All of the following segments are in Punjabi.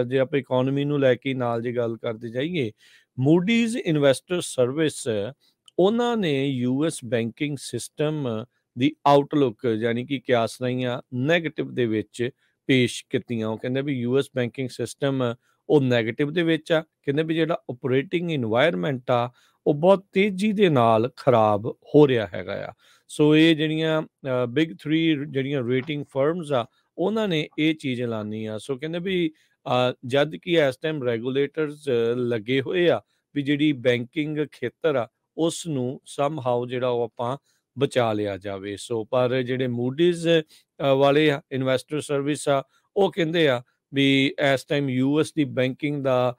ਜੇ ਆਪਾਂ ਇਕੋਨਮੀ ਨੂੰ ਲੈ ਕੇ ਨਾਲ ਜੇ ਗੱਲ ਕਰਦੇ ਜਾਈਏ, ਮੂਡੀਜ਼ ਇਨਵੈਸਟਰ ਸਰਵਿਸ ਉਹਨਾਂ ਨੇ ਯੂਐਸ ਬੈਂਕਿੰਗ ਸਿਸਟਮ ਦੀ ਆਊਟਲੁੱਕ ਯਾਨੀ ਕਿ ਕਿਆਸਨਾਈਆਂ ਨੈਗੇਟਿਵ ਦੇ ਵਿੱਚ ਪੇਸ਼ ਕੀਤੀਆਂ। ਉਹ ਕਹਿੰਦੇ ਵੀ ਯੂਐਸ ਬੈਂਕਿੰਗ ਸਿਸਟਮ ਉਹ ਨੈਗੇਟਿਵ ਦੇ ਵਿੱਚ ਆ। ਕਹਿੰਦੇ ਵੀ ਜਿਹੜਾ ਓਪਰੇਟਿੰਗ ਇਨਵਾਇਰਮੈਂਟ ਆ ਉਹ ਬਹੁਤ ਤੇਜ਼ੀ ਦੇ ਨਾਲ ਖਰਾਬ ਹੋ ਰਿਹਾ ਹੈਗਾ ਆ। ਸੋ ਇਹ ਜਿਹੜੀਆਂ ਬਿਗ 3 ਜਿਹੜੀਆਂ ਰੇਟਿੰਗ ਫਰਮਸ ਆ ਉਹਨਾਂ ਨੇ ਇਹ ਚੀਜ਼ ਐਲਾਨੀ ਆ। ਸੋ ਕਹਿੰਦੇ ਵੀ ਜਦ ਕਿ ਇਸ ਟਾਈਮ ਰੈਗੂਲੇਟਰਸ ਲੱਗੇ ਹੋਏ ਆ ਵੀ ਜਿਹੜੀ ਬੈਂਕਿੰਗ ਖੇਤਰ ਆ ਉਸ ਨੂੰ ਸਮਹਾਉ ਜਿਹੜਾ ਉਹ ਆਪਾਂ ਬਚਾ ਲਿਆ ਜਾਵੇ। ਸੋ ਪਰ ਜਿਹੜੇ ਮੂਡੀਜ਼ ਵਾਲੇ ਆ ਇਨਵੈਸਟਰ ਸਰਵਿਸ ਆ ਉਹ ਕਹਿੰਦੇ ਆ ਵੀ ਇਸ ਟਾਈਮ ਯੂਐਸ ਦੀ ਬੈਂਕਿੰਗ ਦਾ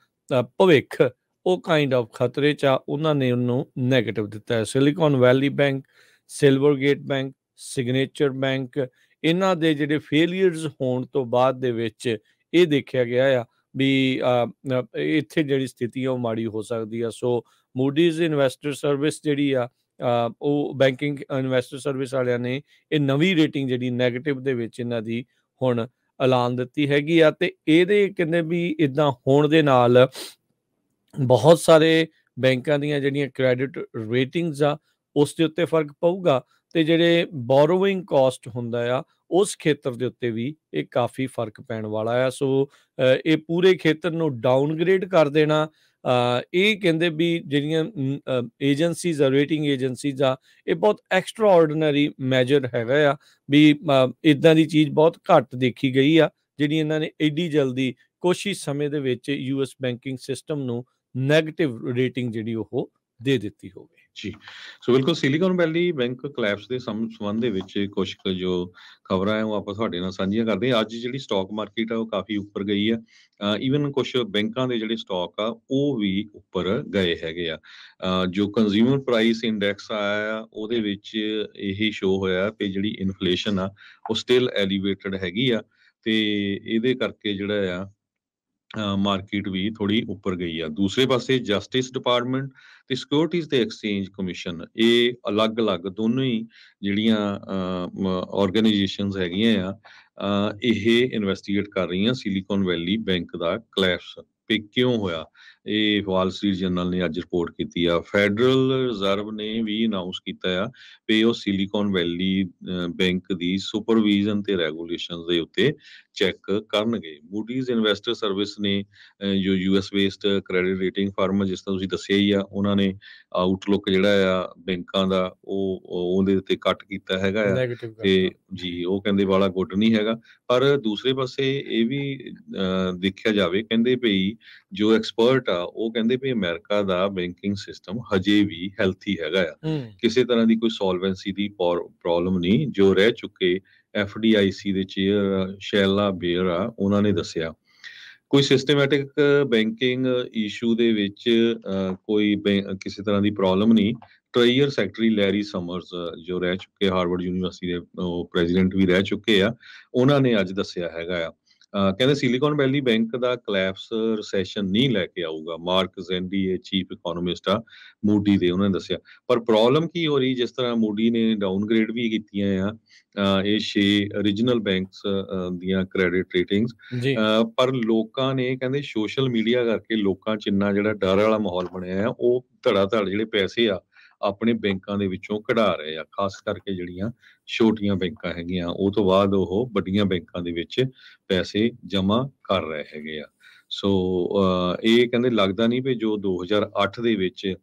ਭਵਿੱਖ ਉਹ ਕਾਈਂਡ ਆਫ ਖਤਰੇ 'ਚ ਆ। ਉਹਨਾਂ ਨੇ ਉਹਨੂੰ ਨੈਗੇਟਿਵ ਦਿੱਤਾ ਹੈ। Silicon Valley bank, ਸਿਲਵਰਗੇਟ bank, signature bank ਇਹਨਾਂ ਦੇ ਜਿਹੜੇ ਫੇਲੀਅਰਸ ਹੋਣ ਤੋਂ ਬਾਅਦ ਦੇ ਵਿੱਚ ਇਹ ਦੇਖਿਆ ਗਿਆ ਆ ਵੀ ਇੱਥੇ ਜਿਹੜੀ ਸਥਿਤੀ ਆ ਉਹ ਮਾੜੀ ਹੋ ਸਕਦੀ ਆ। ਸੋ ਮੂਡੀਜ਼ ਇਨਵੈਸਟਰ ਸਰਵਿਸ ਜਿਹੜੀ ਆ ਉਹ ਬੈਂਕਿੰਗ ਇਨਵੈਸਟਰ ਸਰਵਿਸ ਵਾਲਿਆਂ ਨੇ ਇਹ ਨਵੀਂ ਰੇਟਿੰਗ ਜਿਹੜੀ ਨੈਗੇਟਿਵ ਦੇ ਵਿੱਚ ਇਹਨਾਂ ਦੀ ਹੁਣ ਐਲਾਨ ਦਿੱਤੀ ਹੈਗੀ ਆ। ਤੇ ਇਹਦੇ ਕਹਿੰਦੇ ਵੀ ਇੱਦਾਂ ਹੋਣ ਦੇ ਨਾਲ ਬਹੁਤ ਸਾਰੇ ਬੈਂਕਾਂ ਦੀਆਂ ਜਿਹੜੀਆਂ ਕ੍ਰੈਡਿਟ ਰੇਟਿੰਗਸ ਆ ਉਸ ਦੇ ਉੱਤੇ ਫਰਕ ਪਊਗਾ ਤੇ ਜਿਹੜੇ ਬੋਰੋਇੰਗ ਕਾਸਟ ਹੁੰਦਾ ਆ ਉਸ ਖੇਤਰ ਦੇ ਉੱਤੇ ਵੀ ਇਹ ਕਾਫੀ ਫਰਕ ਪੈਣ ਵਾਲਾ ਆ। ਸੋ ਇਹ ਪੂਰੇ ਖੇਤਰ ਨੂੰ ਡਾਊਨਗ੍ਰੇਡ ਕਰ ਦੇਣਾ ਇਹ ਕਹਿੰਦੇ ਵੀ ਜਿਹੜੀਆਂ ਏਜੰਸੀਜ਼ ਆ ਰੇਟਿੰਗ ਏਜੰਸੀਜ਼ ਆ ਇਹ ਬਹੁਤ ਐਕਸਟਰਾ ਆਰਡੀਨਰੀ ਮੈਜਰ ਹੈਗਾ ਆ ਵੀ ਇੱਦਾਂ ਦੀ ਚੀਜ਼ ਬਹੁਤ ਘੱਟ ਦੇਖੀ ਗਈ ਆ ਜਿਹੜੀ ਇਹਨਾਂ ਨੇ ਐਡੀ ਜਲਦੀ ਕੁਛ ਹੀ ਸਮੇਂ ਦੇ ਵਿੱਚ ਯੂਐਸ ਬੈਂਕਿੰਗ ਸਿਸਟਮ ਨੂੰ ਨੈਗੇਟਿਵ ਰੇਟਿੰਗ ਜਿਹੜੀ ਉਹ ਦੇ ਦਿੱਤੀ ਹੋਵੇ। ਜੀ ਸੋ ਬਿਲਕੁਲ ਸਿਲੀਕਨ ਵੈਲੀ ਬੈਂਕ ਕਲੈਪਸ ਦੇ ਸੰਬੰਧ ਦੇ ਵਿੱਚ ਕੁਝ ਜੋ ਖਬਰਾਂ ਹੈ ਉਹ ਆਪਾਂ ਤੁਹਾਡੇ ਨਾਲ ਸਾਂਝੀਆਂ ਕਰਦੇ ਹਾਂ। ਅੱਜ ਜਿਹੜੀ ਸਟਾਕ ਮਾਰਕੀਟ ਆ ਉਹ ਕਾਫੀ ਉੱਪਰ ਗਈ ਆ। ਈਵਨ ਕੁਝ ਬੈਂਕਾਂ ਦੇ ਜਿਹੜੇ ਸਟਾਕ ਆ ਉਹ ਵੀ ਉੱਪਰ ਗਏ ਹੈਗੇ ਆ। ਜੋ ਕੰਜ਼ਿਊਮਰ ਪ੍ਰਾਈਸ ਇੰਡੈਕਸ ਆਇਆ ਆ ਉਹਦੇ ਵਿੱਚ ਇਹੀ ਸ਼ੋ ਹੋਇਆ ਕਿ ਜਿਹੜੀ ਇਨਫਲੇਸ਼ਨ ਆ ਉਹ ਸਟਿਲ ਐਲੀਵੇਟਡ ਹੈਗੀ ਆ ਤੇ ਇਹਦੇ ਕਰਕੇ ਜਿਹੜਾ ਆ ਮਾਰਕੀਟ ਵੀ ਥੋੜੀ ਉੱਪਰ ਗਈ ਆ। ਦੂਸਰੇ ਪਾਸੇ ਜਸਟਿਸ ਡਿਪਾਰਟਮੈਂਟ ਤੇ ਸਿਕਿਉਰਿਟੀਜ਼ ਤੇ ਐਕਸਚੇਂਜ ਕਮਿਸ਼ਨ ਇਹ ਅਲੱਗ-ਅਲੱਗ ਦੋਨੋਂ ਹੀ ਜਿਹੜੀਆਂ ਆਰਗੇਨਾਈਜੇਸ਼ਨਸ ਹੈਗੀਆਂ ਆ ਇਹ ਇਨਵੈਸਟੀਗੇਟ ਕਰ ਰਹੀਆਂ ਸਿਲੀਕਨ ਵੈਲੀ ਬੈਂਕ ਦਾ ਕਲੈਪਸ ਵੀ ਕਿਉਂ ਹੋਇਆ। ਇਹ ਵਾਲ ਸਟਰੀਟ ਜਰਨਲ ਨੇ ਅੱਜ ਰਿਪੋਰਟ ਕੀਤੀ ਆ। ਫੈਡਰਲ ਰਿਜ਼ਰਵ ਨੇ ਵੀ ਅਨਾਉਂਸ ਕੀਤਾ ਆ ਵੀ ਉਹ ਸਿਲੀਕਨ ਵੈਲੀ ਬੈਂਕ ਦੀ ਸੁਪਰਵਿਜ਼ਨ ਤੇ ਰੈਗੂਲੇਸ਼ਨ ਦੇ ਉੱਤੇ ਚੈੱਕ ਕਰਨਗੇ। ਮੂਡੀਜ਼ ਇਨਵੈਸਟਰ ਸਰਵਿਸ ਨੇ ਜੋ US based credit rating firm ਜਿਸ ਤਰ੍ਹਾਂ ਤੁਸੀਂ ਦੱਸਿਆ ਹੀ ਆ ਉਹਨਾਂ ਨੇ ਆਊਟਲੁੱਕ ਜਿਹੜਾ ਆ ਬੈਂਕਾਂ ਦਾ ਉਹ ਉਹਦੇ ਉੱਤੇ ਕੱਟ ਕੀਤਾ ਹੈਗਾ ਆ ਤੇ ਜੀ ਉਹ ਕਹਿੰਦੇ ਵਾਲਾ ਗੁੱਡ ਨਹੀਂ ਹੈਗਾ। ਪਰ ਦੂਸਰੇ ਪਾਸੇ ਇਹ ਵੀ ਦੇਖਿਆ ਜਾਵੇ ਕਹਿੰਦੇ ਭਈ ਜੋ ਐਕਸਪਰਟ ਆ ਉਹ ਕਹਿੰਦੇ ਵੀ ਅਮਰੀਕਾ ਦਾ ਬੈਂਕਿੰਗ ਸਿਸਟਮ ਹਜੇ ਵੀ ਹੈਲਥੀ ਹੈਗਾ ਆ। ਕਿਸੇ ਤਰ੍ਹਾਂ ਦੀ ਕੋਈ ਸੋਲਵੈਂਸੀ ਦੀ ਪ੍ਰੋਬਲਮ ਨਹੀਂ। ਜੋ ਰਹਿ ਚੁੱਕੇ FDIC ਦੇ ਚੇਅਰ ਸ਼ੈਲਾ ਬੇਅਰ ਆ ਉਹਨਾਂ ਨੇ ਦੱਸਿਆ ਕੋਈ ਸਿਸਟਮੈਟਿਕ ਬੈਂਕਿੰਗ ਇਸ਼ੂ ਦੇ ਵਿੱਚ ਕੋਈ ਕਿਸੇ ਤਰ੍ਹਾਂ ਦੀ ਪ੍ਰੋਬਲਮ ਨਹੀਂ। ਟ੍ਰੇਜਰ ਸੈਕਟਰੀ ਲੈਰੀ ਸਮਰਸ ਜੋ ਰਹਿ ਚੁੱਕੇ ਹਾਰਵਰਡ ਯੂਨੀਵਰਸਿਟੀ ਦੇ ਪ੍ਰੈਜ਼ੀਡੈਂਟ ਵੀ ਰਹਿ ਚੁੱਕੇ ਆ ਉਹਨਾਂ ਨੇ ਅੱਜ ਦੱਸਿਆ ਹੈਗਾ ਆ। ਕਹਿੰਦੇ ਸਿਲੀਕਨ ਵੈਲੀ ਬੈਂਕ ਦਾ ਕਲੈਪਸ ਰਿਸੈਸ਼ਨ ਨਹੀਂ ਲੈ ਕੇ ਆਊਗਾ। ਮਾਰਕ ਜ਼ੈਂਡੀ ਚੀਫ ਇਕੋਨੋਮਿਸਟ ਆ ਮੂਡੀ ਦੇ ਉਹਨਾਂ ਨੇ ਦੱਸਿਆ। ਪਰ ਪ੍ਰੋਬਲਮ ਕੀ ਹੋ ਰਹੀ ਜਿਸ ਤਰ੍ਹਾਂ ਮੂਡੀ ਨੇ ਡਾਊਨਗ੍ਰੇਡ ਵੀ ਕੀਤੀਆਂ ਆ ਇਹ 6 ਰੀਜਨਲ ਬੈਂਕਸ ਦੀਆਂ ਕ੍ਰੈਡਿਟ ਰੇਟਿੰਗਸ ਪਰ ਲੋਕਾਂ ਨੇ ਕਹਿੰਦੇ ਸੋਸ਼ਲ ਮੀਡੀਆ ਕਰਕੇ ਲੋਕਾਂ 'ਚ ਇੰਨਾ ਜਿਹੜਾ ਡਰ ਵਾਲਾ ਮਾਹੌਲ ਬਣਿਆ ਆ ਉਹ ਧੜਾ ਧੜ ਜਿਹੜੇ ਪੈਸੇ ਆ ਆਪਣੇ ਬੈਂਕਾਂ ਦੇ ਵਿੱਚੋਂ ਕਢਾ ਰਹੇ ਆ। ਖਾਸ ਕਰਕੇ ਜਿਹੜੀਆਂ ਛੋਟੀਆਂ ਬੈਂਕਾਂ ਹੈਗੀਆਂ ਉਹ ਤੋਂ ਬਾਅਦ ਉਹ ਵੱਡੀਆਂ ਬੈਂਕਾਂ ਦੇ ਵਿੱਚ ਪੈਸੇ ਜਮ੍ਹਾਂ ਕਰ ਰਹੇ ਹੈਗੇ ਆ। ਸੋ ਇਹ ਕਹਿੰਦੇ ਲੱਗਦਾ ਨਹੀਂ ਵੀ ਜੋ 2008 ਦੇ ਵਿੱਚ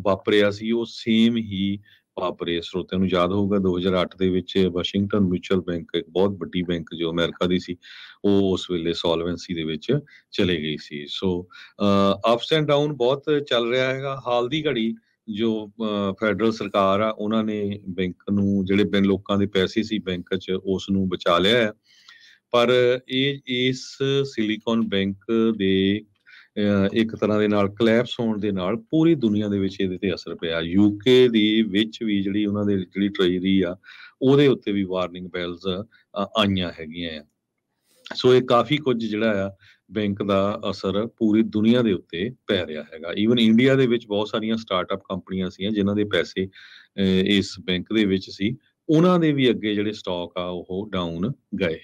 ਵਾਪਰਿਆ ਸੀ ਉਹ ਸੇਮ ਹੀ ਵਾਪਰੇ। ਸਰੋਤਿਆਂ ਨੂੰ ਯਾਦ ਹੋਊਗਾ 2008 ਦੇ ਵਿੱਚ ਵਾਸ਼ਿੰਗਟਨ ਮਿਊਚੁਅਲ ਬੈਂਕ ਇੱਕ ਬਹੁਤ ਵੱਡੀ ਬੈਂਕ ਜੋ ਅਮਰੀਕਾ ਦੀ ਸੀ ਉਹ ਉਸ ਵੇਲੇ ਸੋਲਵੈਂਸੀ ਦੇ ਵਿੱਚ ਚਲੇ ਗਈ ਸੀ। ਸੋ ਅਪਸ ਐਂਡ ਡਾਊਨ ਬਹੁਤ ਚੱਲ ਰਿਹਾ ਹੈਗਾ। ਹਾਲ ਦੀ ਘੜੀ ਜੋ ਫੈਡਰਲ ਸਰਕਾਰ ਆ ਉਹਨਾਂ ਨੇ ਬੈਂਕ ਨੂੰ ਜਿਹੜੇ ਲੋਕਾਂ ਦੇ ਪੈਸੇ ਸੀ ਬੈਂਕ 'ਚ ਉਸ ਨੂੰ ਬਚਾ ਲਿਆ ਹੈ। ਪਰ ਇਹ ਇਸ ਸਿਲੀਕਨ ਬੈਂਕ ਦੇ ਇੱਕ ਤਰ੍ਹਾਂ ਦੇ ਨਾਲ ਕਲੈਪਸ ਹੋਣ ਦੇ ਨਾਲ ਪੂਰੀ ਦੁਨੀਆ ਦੇ ਵਿੱਚ ਇਹਦੇ ਤੇ ਅਸਰ ਪਿਆ। UK ਦੇ ਵਿੱਚ ਵੀ ਜਿਹੜੀ ਉਹਨਾਂ ਦੇ ਜਿਹੜੀ ਟ੍ਰੇਜਰੀ ਆ ਉਹਦੇ ਉੱਤੇ ਵੀ ਵਾਰਨਿੰਗ ਬੈਲਸ ਆਈਆਂ ਹੈਗੀਆਂ ਆ। ਸੋ ਇਹ ਕਾਫੀ ਕੁਝ ਜਿਹੜਾ ਆ ਬੈਂਕ ਦਾ ਅਸਰ ਪੂਰੀ ਦੁਨੀਆ ਦੇ ਉੱਤੇ ਪੈ ਰਿਹਾ ਹੈਗਾ। ਈਵਨ ਇੰਡੀਆ ਦੇ ਵਿੱਚ ਬਹੁਤ ਸਾਰੀਆਂ ਸਟਾਰਟਅਪ ਕੰਪਨੀਆਂ ਸੀਗੀਆਂ ਜਿਨ੍ਹਾਂ ਦੇ ਪੈਸੇ ਇਸ ਬੈਂਕ ਦੇ ਵਿੱਚ ਸੀ ਉਹਨਾਂ ਦੇ ਵੀ ਅੱਗੇ ਜਿਹੜੇ ਸਟਾਕ ਆ ਉਹ ਡਾਊਨ ਗਏ।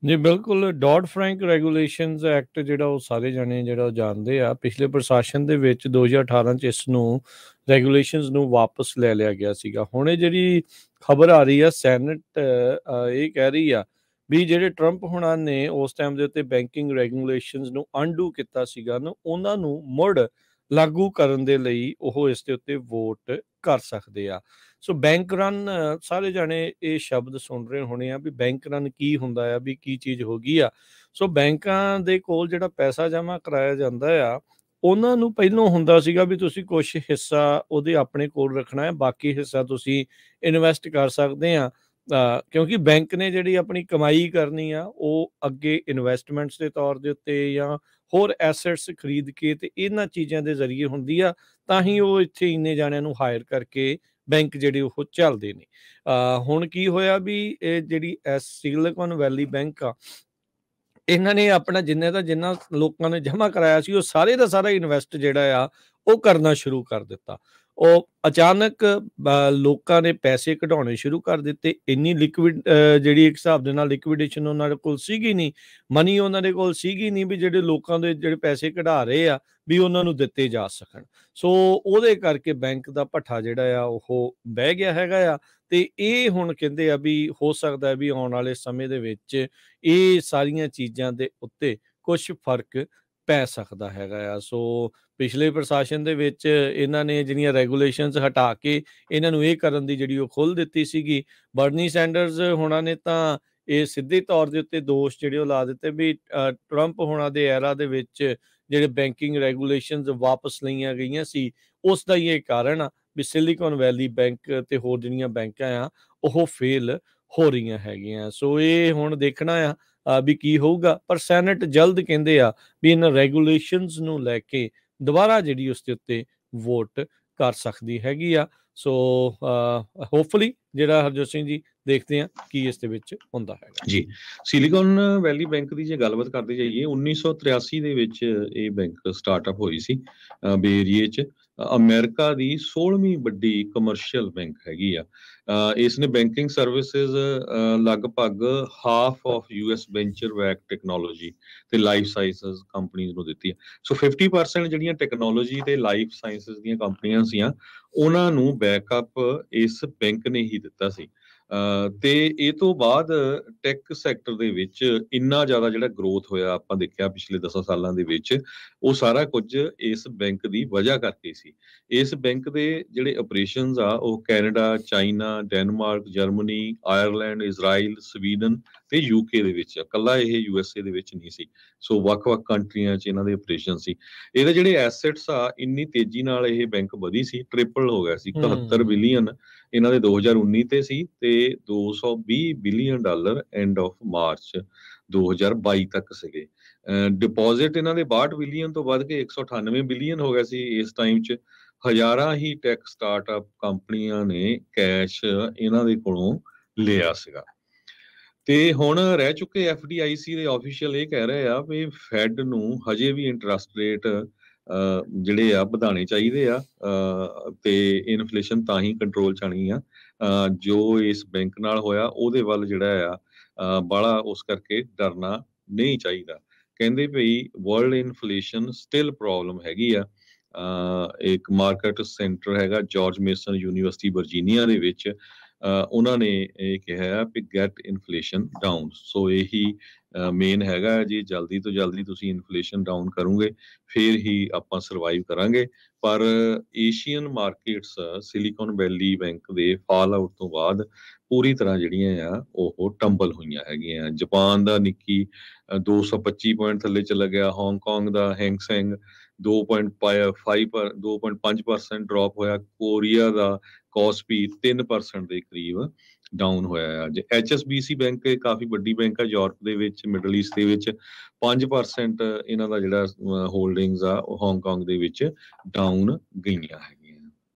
ਜੀ ਬਿਲਕੁਲ, ਡੌਡ ਫਰੈਂਕ ਰੈਗੂਲੇਸ਼ਨਸ ਐਕਟ ਜਿਹੜਾ ਉਹ ਸਾਰੇ ਜਾਣੇ ਜਿਹੜਾ ਉਹ ਜਾਣਦੇ ਆ। ਪਿਛਲੇ ਪ੍ਰਸ਼ਾਸਨ ਦੇ ਵਿੱਚ 2018 ਚ ਇਸ ਨੂੰ ਰੈਗੂਲੇਸ਼ਨਸ ਨੂੰ ਵਾਪਸ ਲੈ ਲਿਆ ਗਿਆ ਸੀਗਾ। ਹੁਣ ਇਹ ਜਿਹੜੀ ਖਬਰ ਆ ਰਹੀ ਆ, ਸੈਨੇਟ ਇਹ ਕਹਿ ਰਹੀ ਆ ਵੀ ਜਿਹੜੇ ਟਰੰਪ ਹੁਣਾਂ ਨੇ ਉਸ ਟਾਈਮ ਦੇ ਉੱਤੇ ਬੈਂਕਿੰਗ ਰੈਗੂਲੇਸ਼ਨਸ ਨੂੰ ਅਨਡੂ ਕੀਤਾ ਸੀਗਾ ਨਾ, ਉਹਨਾਂ ਨੂੰ ਮੁੜ ਲਾਗੂ ਕਰਨ ਦੇ ਲਈ ਉਹ ਇਸ ਦੇ ਉੱਤੇ ਵੋਟ ਕਰ ਸਕਦੇ ਆ। ਸੋ ਬੈਂਕ ਰਨ, ਸਾਰੇ ਜਾਣੇ ਇਹ ਸ਼ਬਦ ਸੁਣ ਰਹੇ ਹੋਣੇ ਆ ਵੀ ਬੈਂਕ ਰਨ ਕੀ ਹੁੰਦਾ ਆ, ਵੀ ਕੀ ਚੀਜ਼ ਹੋ ਗਈ ਆ। ਸੋ ਬੈਂਕਾਂ ਦੇ ਕੋਲ ਜਿਹੜਾ ਪੈਸਾ ਜਮ੍ਹਾਂ ਕਰਾਇਆ ਜਾਂਦਾ ਆ, ਉਹਨਾਂ ਨੂੰ ਪਹਿਲੋਂ ਹੁੰਦਾ ਸੀਗਾ ਵੀ ਤੁਸੀਂ ਕੁਛ ਹਿੱਸਾ ਉਹਦੇ ਆਪਣੇ ਕੋਲ ਰੱਖਣਾ ਹੈ, ਬਾਕੀ ਹਿੱਸਾ ਤੁਸੀਂ ਇਨਵੈਸਟ ਕਰ ਸਕਦੇ ਆ। ਕਿਉਂਕਿ ਬੈਂਕ ਨੇ ਜਿਹੜੀ ਆਪਣੀ ਕਮਾਈ ਕਰਨੀ ਆ ਉਹ ਅੱਗੇ ਇਨਵੈਸਟਮੈਂਟਸ ਦੇ ਤੌਰ ਦੇ ਉੱਤੇ ਜਾਂ ਹੋਰ ਐਸੈਟਸ ਖਰੀਦ ਕੇ ਤੇ ਇਹਨਾਂ ਚੀਜ਼ਾਂ ਦੇ ਜ਼ਰੀਏ ਹੁੰਦੀ ਆ। ਤਾਂ ਹੀ ਉਹ ਇੱਥੇ ਇੰਨੇ ਜਾਣਿਆਂ ਨੂੰ ਹਾਇਰ ਕਰਕੇ ਬੈਂਕ ਜਿਹੜੇ ਉਹ ਚੱਲਦੇ ਨੇ। ਹੁਣ ਕੀ ਹੋਇਆ ਵੀ ਇਹ ਜਿਹੜੀ ਸਿਲਿਕਨ ਵੈਲੀ ਬੈਂਕ ਆ, ਇਹਨਾਂ ਨੇ ਆਪਣਾ ਜਿੰਨਾ ਲੋਕਾਂ ਨੇ ਜਮ੍ਹਾਂ ਕਰਾਇਆ ਸੀ ਉਹ ਸਾਰੇ ਦਾ ਸਾਰਾ ਇਨਵੈਸਟ ਜਿਹੜਾ ਆ ਉਹ ਕਰਨਾ ਸ਼ੁਰੂ ਕਰ ਦਿੱਤਾ। ਉਹ ਅਚਾਨਕ ਲੋਕਾਂ ਨੇ ਪੈਸੇ ਕਢਾਉਣੇ ਸ਼ੁਰੂ ਕਰ ਦਿੱਤੇ। ਇੰਨੀ ਲਿਕਵਿਡ ਜਿਹੜੀ ਇੱਕ ਹਿਸਾਬ ਦੇ ਨਾਲ ਲਿਕਵਿਡੇਸ਼ਨ ਉਹਨਾਂ ਦੇ ਕੋਲ ਸੀਗੀ ਨਹੀਂ, ਮਨੀ ਉਹਨਾਂ ਦੇ ਕੋਲ ਸੀਗੀ ਨਹੀਂ ਵੀ ਜਿਹੜੇ ਲੋਕਾਂ ਦੇ ਜਿਹੜੇ ਪੈਸੇ ਕਢਾ ਰਹੇ ਆ ਵੀ ਉਹਨਾਂ ਨੂੰ ਦਿੱਤੇ ਜਾ ਸਕਣ। ਸੋ ਉਹਦੇ ਕਰਕੇ ਬੈਂਕ ਦਾ ਭੱਠਾ ਜਿਹੜਾ ਆ ਉਹ ਬਹਿ ਗਿਆ ਹੈਗਾ ਆ। ਤੇ ਇਹ ਹੁਣ ਕਹਿੰਦੇ ਆ ਵੀ ਹੋ ਸਕਦਾ ਵੀ ਆਉਣ ਵਾਲੇ ਸਮੇਂ ਦੇ ਵਿੱਚ ਇਹ ਸਾਰੀਆਂ ਚੀਜ਼ਾਂ ਦੇ ਉੱਤੇ ਕੁਛ ਫਰਕ ਪੈ ਸਕਦਾ ਹੈਗਾ ਆ। ਸੋ ਪਿਛਲੇ ਪ੍ਰਸ਼ਾਸਨ ਦੇ ਵਿੱਚ ਇਹਨਾਂ ਨੇ ਜਿਹੜੀਆਂ ਰੈਗੂਲੇਸ਼ਨਸ ਹਟਾ ਕੇ ਇਹਨਾਂ ਨੂੰ ਇਹ ਕਰਨ ਦੀ ਜਿਹੜੀ ਉਹ ਖੁੱਲ੍ਹ ਦਿੱਤੀ ਸੀਗੀ। ਬਰਨੀ ਸੈਂਡਰਸ ਹੋਣਾ ਨੇ ਤਾਂ ਇਹ ਸਿੱਧੇ ਤੌਰ ਦੇ ਉੱਤੇ ਦੋਸ਼ ਜਿਹੜੇ ਉਹ ਲਾ ਦਿੱਤੇ ਵੀ ਟਰੰਪ ਹੋਣਾ ਦੇ ਐਰਾ ਦੇ ਵਿੱਚ ਜਿਹੜੇ ਬੈਂਕਿੰਗ ਰੈਗੂਲੇਸ਼ਨਸ ਵਾਪਸ ਲਈਆਂ ਗਈਆਂ ਸੀ, ਉਸ ਦਾ ਹੀ ਇਹ ਕਾਰਨ ਆ ਵੀ ਸਿਲਿਕਨ ਵੈਲੀ ਬੈਂਕ ਤੇ ਹੋਰ ਜਿਹੜੀਆਂ ਬੈਂਕਾਂ ਆ ਉਹ ਫੇਲ ਹੋ ਰਹੀਆਂ ਹੈਗੀਆਂ। ਸੋ ਇਹ ਹੁਣ ਦੇਖਣਾ ਆ ਵੀ ਕੀ ਹੋਊਗਾ। ਪਰ ਸੈਨੇਟ ਜਲਦ ਕਹਿੰਦੇ ਆ ਵੀ ਇਹਨਾਂ ਰੈਗੂਲੇਸ਼ਨਸ ਨੂੰ ਲੈ ਕੇ ਦੁਬਾਰਾ ਜਿਹੜੀ ਉਸ ਦੇ ਉੱਤੇ ਵੋਟ ਕਰ ਸਕਦੀ ਹੈਗੀ ਆ। ਸੋ ਹੋਪਫੁਲੀ ਜਿਹੜਾ ਹਰਜੋਤ ਸਿੰਘ ਜੀ ਦੇਖਦੇ ਆ ਕੀ ਇਸ ਦੇ ਵਿੱਚ ਹੁੰਦਾ ਹੈਗਾ ਜੀ। ਸਿਲਿਕਨ ਵੈਲੀ ਬੈਂਕ ਦੀ ਜੇ ਗੱਲਬਾਤ ਕਰਦੇ ਜਾਈਏ, 1983 ਦੇ ਵਿੱਚ ਇਹ ਬੈਂਕ ਸਟਾਰਟਅਪ ਹੋਈ ਸੀ ਬੇ ਏਰੀਏ 'ਚ। ਅਮਰੀਕਾ ਦੀ 16ਵੀਂ ਵੱਡੀ ਕਮਰਸ਼ੀਅਲ ਬੈਂਕ ਹੈਗੀ ਆ। ਇਸ ਨੇ ਬੈਂਕਿੰਗ ਸਰਵਿਸਿਜ਼ ਲਗਭਗ half of US venture back technology ਤੇ ਲਾਈਫ ਸਾਇੰਸਿਸ ਕੰਪਨੀਜ਼ ਨੂੰ ਦਿੱਤੀ ਹੈ। ਸੋ 50% ਜਿਹੜੀਆਂ ਟੈਕਨੋਲੋਜੀ ਤੇ ਲਾਈਫ ਸਾਇੰਸਿਸ ਦੀਆਂ ਕੰਪਨੀਆਂ ਸੀਆਂ, ਉਹਨਾਂ ਨੂੰ ਬੈਕਅਪ ਇਸ ਬੈਂਕ ਨੇ ਹੀ ਦਿੱਤਾ ਸੀ। ਤੇ ਇਹ ਤੋਂ ਬਾਅਦ ਟੈਕ ਸੈਕਟਰ ਦੇ ਵਿੱਚ ਇੰਨਾ ਜ਼ਿਆਦਾ ਜਿਹੜਾ ਗਰੋਥ ਹੋਇਆ ਆਪਾਂ ਦੇਖਿਆ ਪਿਛਲੇ 10 ਸਾਲਾਂ ਦੇ ਵਿੱਚ, ਉਹ ਸਾਰਾ ਕੁਝ ਇਸ ਬੈਂਕ ਦੀ ਵਜ੍ਹਾ ਕਰਕੇ ਸੀ। ਇਸ ਬੈਂਕ ਦੇ ਜਿਹੜੇ ਆਪਰੇਸ਼ਨਸ ਆ ਉਹ Canada, China, Denmark, Germany, Ireland, Israel, Sweden ਤੇ UK ਦੇ ਵਿੱਚ, ਇਕੱਲਾ ਇਹ USA ਦੇ ਵਿੱਚ ਨਹੀਂ ਸੀ। ਸੋ ਵੱਖ-ਵੱਖ ਕੰਟਰੀਆਂ 'ਚ ਇਹਨਾਂ ਦੇ ਆਪਰੇਸ਼ਨ ਸੀ। ਇਹਦੇ ਜਿਹੜੇ ਐਸੈਟਸ ਆ ਇੰਨੀ ਤੇਜ਼ੀ ਨਾਲ ਇਹ ਬੈਂਕ ਵਧੀ ਸੀ, ਟ੍ਰਿਪਲ ਹੋ ਗਿਆ ਸੀ। 71 ਬਿਲੀਅਨ ਇਹਨਾਂ ਦੇ 2019 ਤੇ ਸੀ ਤੇ $220 ਬਿਲੀਅਨ ਐਂਡ ਆਫ ਮਾਰਚ 2022 ਤੱਕ ਸੀਗੇ। ਡਿਪੋਜ਼ਿਟ ਇਹਨਾਂ ਦੇ 62 ਬਿਲੀਅਨ ਤੋਂ ਵੱਧ ਕੇ 198 ਬਿਲੀਅਨ ਹੋ ਗਿਆ ਸੀ ਇਸ ਟਾਈਮ 'ਚ। ਹਜ਼ਾਰਾਂ ਹੀ ਟੈਕ ਸਟਾਰਟਅਪ ਕੰਪਨੀਆਂ ਨੇ ਕੈਸ਼ ਇਹਨਾਂ ਦੇ ਕੋਲੋਂ ਲਿਆ ਸੀਗਾ। ਤੇ ਹੁਣ ਰਹਿ ਚੁੱਕੇ FDIC ਦੇ ਆਫੀਸ਼ੀਅਲ ਇਹ ਕਹਿ ਰਹੇ ਆ ਵੀ ਫੈਡ ਨੂੰ ਹਜੇ ਵੀ ਇੰਟਰਸਟ ਰੇਟ ਜਿਹੜੇ ਆ ਵਧਾਉਣੇ ਚਾਹੀਦੇ ਆ ਤੇ ਇਨਫਲੇਸ਼ਨ ਤਾਂ ਹੀ ਕੰਟਰੋਲ 'ਚ ਆਉਣੀ ਆ। ਜੋ ਇਸ ਬੈਂਕ ਨਾਲ ਹੋਇਆ ਉਹਦੇ ਵੱਲ ਜਿਹੜਾ ਆ ਬਾਹਲਾ ਉਸ ਕਰਕੇ ਡਰਨਾ ਨਹੀਂ ਚਾਹੀਦਾ। ਕਹਿੰਦੇ ਭਈ ਵਰਲਡ ਇਨਫਲੇਸ਼ਨ ਸਟਿਲ ਪ੍ਰੋਬਲਮ ਹੈਗੀ ਆ। ਇੱਕ ਮਾਰਕੀਟ ਸੈਂਟਰ ਹੈਗਾ ਜਾਰਜ ਮੇਸਨ ਯੂਨੀਵਰਸਿਟੀ ਵਰਜੀਨੀਆ ਦੇ ਵਿੱਚ, ਉਹਨਾਂ ਨੇ ਇਹ ਕਿਹਾ ਵੀ ਗੈਟ ਇਨਫਲੇਸ਼ਨ ਡਾਊਨ। ਸੋ ਇਹੀ ਮੇਨ ਹੈਗਾ ਜੀ, ਜਲਦੀ ਤੋਂ ਜਲਦੀ ਤੁਸੀਂ ਇਨਫਲੇਸ਼ਨ ਡਾਊਨ ਕਰੋਗੇ ਫਿਰ ਹੀ ਆਪਾਂ ਸਰਵਾਈਵ ਕਰਾਂਗੇ। ਪਰ ਏਸ਼ੀਅਨ ਮਾਰਕੀਟਸ ਸਿਲਿਕਨ ਵੈਲੀ ਬੈਂਕ ਦੇ ਫਾਲ ਆਊਟ ਤੋਂ ਬਾਅਦ ਪੂਰੀ ਤਰ੍ਹਾਂ ਜਿਹੜੀਆਂ ਆ ਉਹ ਟੰਬਲ ਹੋਈਆਂ ਹੈਗੀਆਂ। ਜਾਪਾਨ ਦਾ ਨਿੱਕੀ 225 ਪੁਆਇੰਟ ਥੱਲੇ ਚਲਾ ਗਿਆ। ਹਾਂਗਕਾਂਗ ਦਾ ਹੈਂਗਸੈਂਗ 2.5% ਡ੍ਰੌਪ ਹੋਇਆ। ਕੋਰੀਆ ਦਾ ਕੋਸਪੀ 3% ਦੇ ਕਰੀਬ ਡਾਊਨ ਹੋਇਆ ਆ। ਜੇ HSBC ਬੈਂਕ ਕਾਫੀ ਵੱਡੀ ਬੈਂਕ ਆ ਯੂਰਪ ਦੇ ਵਿੱਚ, ਮਿਡਲ ਈਸਟ ਦੇ ਵਿੱਚ, 5% ਇਹਨਾਂ ਦਾ ਜਿਹੜਾ ਹੋਲਡਿੰਗਸ ਆ ਉਹ ਹਾਂਗਕਾਂਗ ਦੇ ਵਿੱਚ ਡਾਊਨ ਗਈਆਂ ਹੈਗੀਆਂ।